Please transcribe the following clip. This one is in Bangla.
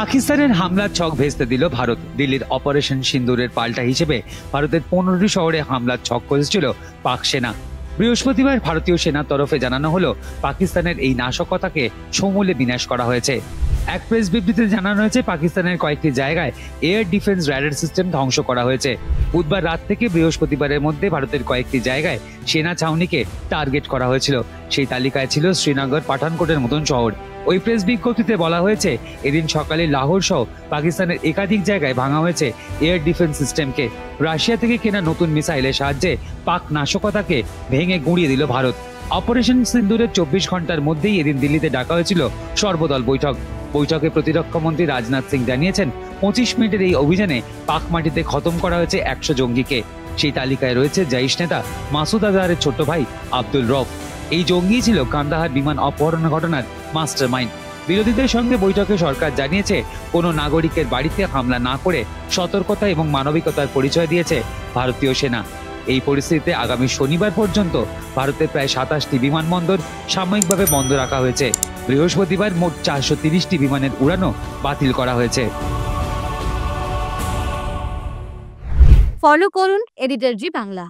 পাকিস্তানের হামলার ছক ভেস্তে দিল ভারত। দিল্লির অপারেশন সিন্দুরের পাল্টা হিসেবে ভারতের 15টি শহরে হামলার ছক কষেছিল পাক সেনা। বৃহস্পতিবার ভারতীয় সেনার তরফে জানানো হলো, পাকিস্তানের এই নাশকতাকে সমূলে বিনাশ করা হয়েছে। এক প্রেস বিবৃতিতে জানানো হয়েছে, পাকিস্তানের কয়েকটি জায়গায় এয়ার ডিফেন্স র্যাডার সিস্টেম ধ্বংস করা হয়েছে। বুধবার রাত থেকে বৃহস্পতিবারের মধ্যে ভারতের কয়েকটি জায়গায় সেনা ছাউনিকে টার্গেট করা হয়েছিল। সেই তালিকায় ছিল শ্রীনগর, পাঠানকোটের মতন শহর। ওই প্রেস বিজ্ঞপ্তিতে বলা হয়েছে, এদিন সকালে লাহোর সহ পাকিস্তানের একাধিক জায়গায় ভাঙা হয়েছে এয়ার ডিফেন্স সিস্টেমকে। রাশিয়া থেকে কেনা নতুন মিসাইলের সাহায্যে পাক নাশকতাকে ভেঙে গুঁড়িয়ে দিল ভারত। অপারেশন সিন্দুরের 24 ঘন্টার মধ্যেই এদিন দিল্লিতে ডাকা হয়েছিল সর্বদল বৈঠক। বৈঠকে প্রতিরক্ষা মন্ত্রী রাজনাথ সিং জানিয়েছেন, 25 মিনিটের এই অভিযানে পাক মাটিতে খতম করা হয়েছে 100 জঙ্গিকে। সেই তালিকায় রয়েছে জাইশ নেতা মাসুদ আজহারের ছোট ভাই আব্দুল রব। এই জঙ্গি ছিল কান্দাহার বিমান অপহরণ ঘটনার মাস্টার মাইন্ড। বিরোধীদের সঙ্গে বৈঠকে সরকার জানিয়েছে, কোনো নাগরিকের বাড়িতে হামলা না করে সতর্কতা এবং মানবিকতার পরিচয় দিয়েছে ভারতীয় সেনা। এই পরিস্থিতিতে আগামী শনিবার পর্যন্ত ভারতের প্রায় 27টি বিমানবন্দর সাময়িকভাবে বন্ধ রাখা হয়েছে। বৃহস্পতিবার মোট 430টি বিমানের উড়ানও বাতিল করা হয়েছে। ফলো করুন এডিটর জি বাংলা।